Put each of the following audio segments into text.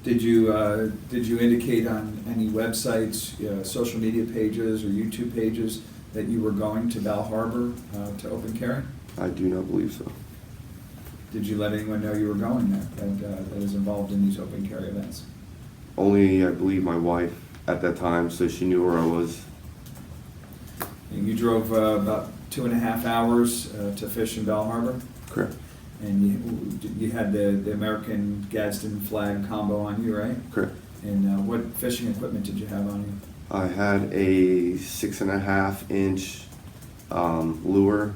Did you indicate on any websites, social media pages or YouTube pages that you were going to Bal Harbour to open carry? I do not believe so. Did you let anyone know you were going there that is involved in these open carry events? Only, I believe, my wife at that time, so she knew where I was. And you drove about 2.5 hours to fish in Bal Harbour? Correct. And you had the American Gadsden flag combo on you, right? Correct. And what fishing equipment did you have on you? I had a 6.5-inch lure.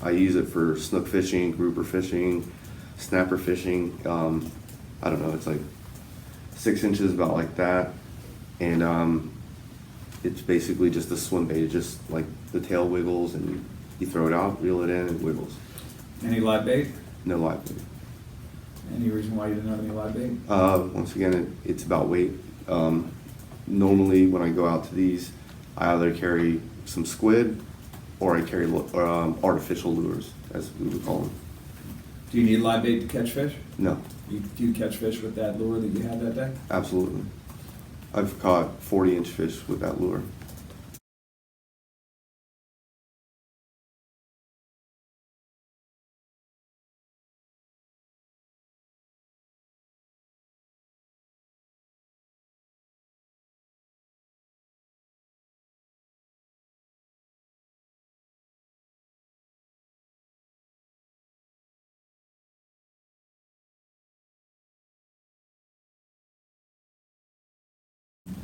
I use it for snook fishing, grouper fishing, snapper fishing. I don't know, it's like 6 inches, about like that. And it's basically just a swim bait. It just like the tail wiggles and you throw it out, reel it in, and it wiggles. Any live bait? No live bait. Any reason why you didn't have any live bait? Once again, it's about weight. Normally when I go out to these, I either carry some squid or I carry artificial lures, as we would call them. Do you need live bait to catch fish? No, Do you catch fish with that lure that you had that day? absolutely. I've caught 40-inch fish with that lure.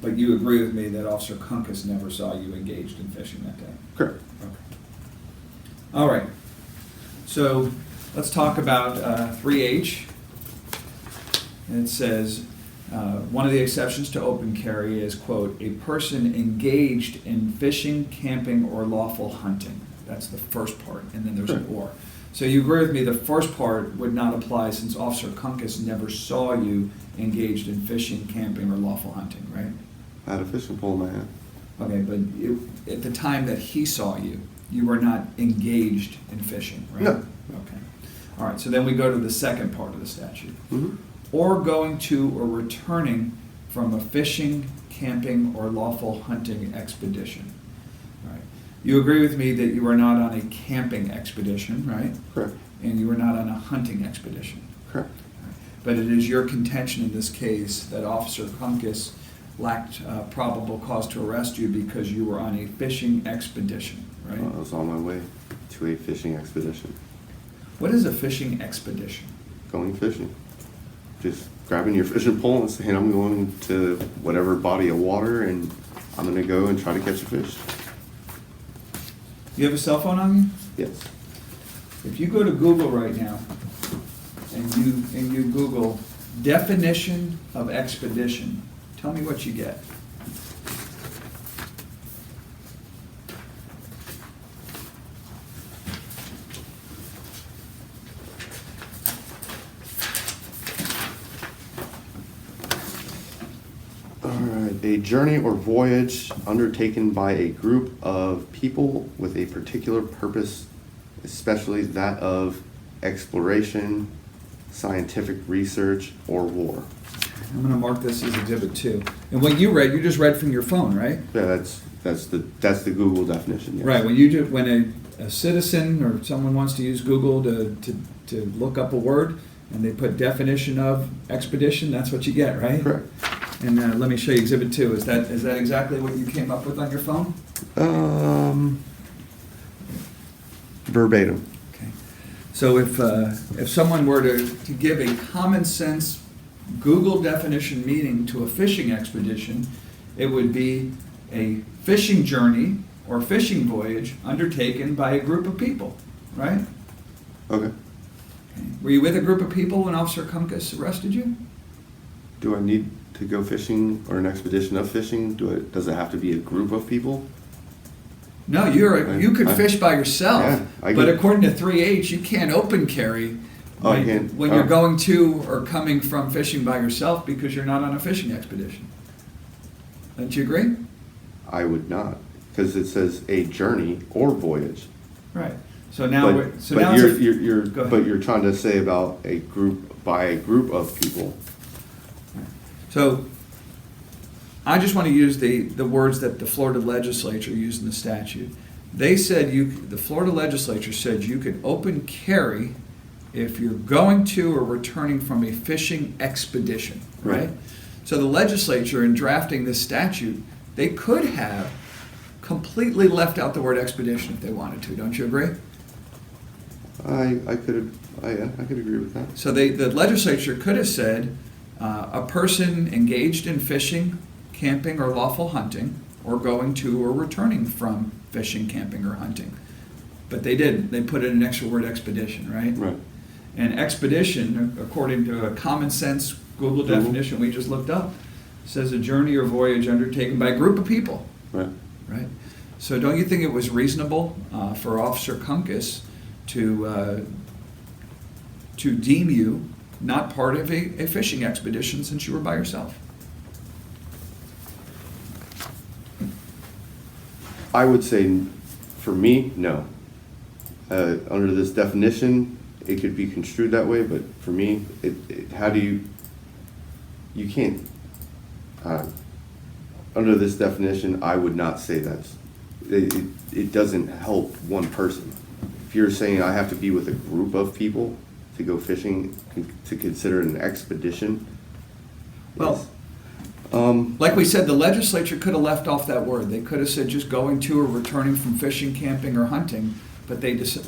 But you agree with me that Officer Kunkus never saw you engaged in fishing that day? Correct. Okay. All right. So let's talk about 3H. And it says, one of the exceptions to open carry is, quote, a person engaged in fishing, camping, or lawful hunting. That's the first part, and then there's an or. So you agree with me the first part would not apply since Officer Kunkus never saw you engaged in fishing, camping, or lawful hunting, right? I had a fishing pole in my hand. Okay, but at the time that he saw you, you were not engaged in fishing, right? No. Okay. All right, so then we go to the second part of the statute. Mm-hmm. Or going to or returning from a fishing, camping, or lawful hunting expedition. All right. You agree with me that you were not on a camping expedition, right? Correct. And you were not on a hunting expedition. Correct. All right. But it is your contention in this case that Officer Kunkus lacked probable cause to arrest you because you were on a fishing expedition, right? I was on my way to a fishing expedition. What is a fishing expedition? Going fishing. Just grabbing your fishing pole and saying, I'm going to whatever body of water and I'm going to go and try to catch a fish. You have a cell phone on you? Yes. If you go to Google right now and you Google definition of expedition, tell me what you get. All right. A journey or voyage undertaken by a group of people with a particular purpose, especially that of exploration, scientific research, or war. I'm going to mark this as Exhibit 2. And what you read, you just read from your phone, right? Yeah, that's the Google definition. Yes. Right. When a citizen or someone wants to use Google to look up a word and they put definition of expedition, that's what you get, right? Correct. And let me show you Exhibit 2. Is that exactly what you came up with on your phone? Verbatim. Okay. So if someone were to give a common sense Google definition meaning to a fishing expedition, it would be a fishing journey or fishing voyage undertaken by a group of people, right? Okay. Okay. Were you with a group of people when Officer Kunkus arrested you? Do I need to go fishing or an expedition of fishing? Does it have to be a group of people? No, you could fish by yourself, Yeah, but according to 3H, you can't open carry when you're going to or coming from fishing by yourself because you're not on a fishing expedition. Don't you agree? I would not, because it says a journey or voyage. Right. So now, But you're trying to say about a group by a group of people. So I just want to use the words that the Florida legislature used in the statute. They said the Florida legislature said you could open carry if you're going to or returning from a fishing expedition, right? Right. So the legislature, in drafting this statute, they could have completely left out the word expedition if they wanted to. Don't you agree? I could agree with that. So the legislature could have said a person engaged in fishing, camping, or lawful hunting, or going to or returning from fishing, camping, or hunting. But they didn't. They put in an extra word, expedition, right? Right. And expedition, according to a common sense Google Google. definition we just looked up, says a journey or voyage undertaken by a group of people, Right. right? So don't you think it was reasonable for Officer Kunkus to deem you not part of a fishing expedition since you were by yourself? I would say, for me, no. Under this definition, it could be construed that way, but for me, how do you can't, under this definition, I would not say it doesn't help one person. If you're saying I have to be with a group of people to go fishing, to consider it an expedition. Well, like we said, the legislature could have left off that word. They could have said just going to or returning from fishing, camping, or hunting, but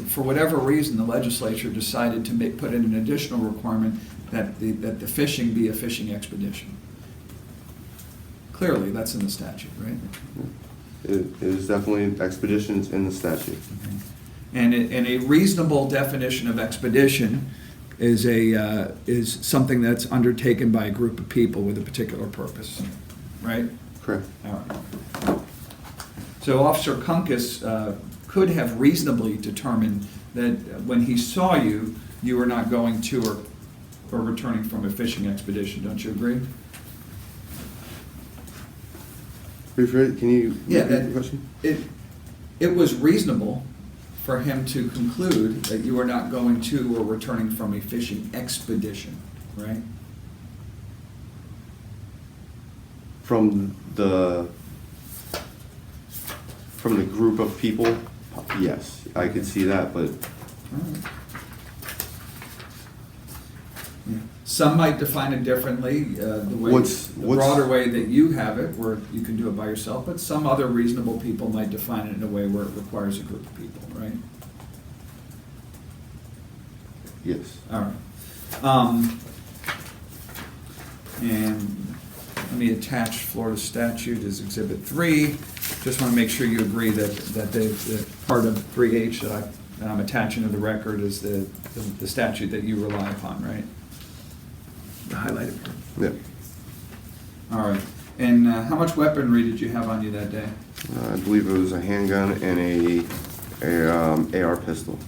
for whatever reason, the legislature decided to put in an additional requirement that the fishing be a fishing expedition. Clearly, that's in the statute, right? It is definitely expeditions in the statute. And a reasonable definition of expedition is something that's undertaken by a group of people with a particular purpose, right? Correct. All right. So Officer Kunkus could have reasonably determined that when he saw you, you were not going to or returning from a fishing expedition. Don't you agree? Can you Yeah, repeat the question? It was reasonable for him to conclude that you were not going to or returning from a fishing expedition, right? From the group of people, yes, I could see that, but All right. Yeah. Some might define it differently, the broader way that you have it, where you can do it by yourself, but some other reasonable people might define it in a way where it requires a group of people, right? yes. All right. And let me attach Florida statute as Exhibit 3. Just want to make sure you agree that the part of 3H that I'm attaching to the record is the statute that you rely upon, right? The highlighted part. Yeah. All right. And how much weaponry did you have on you that day? I believe it was a handgun and a AR pistol.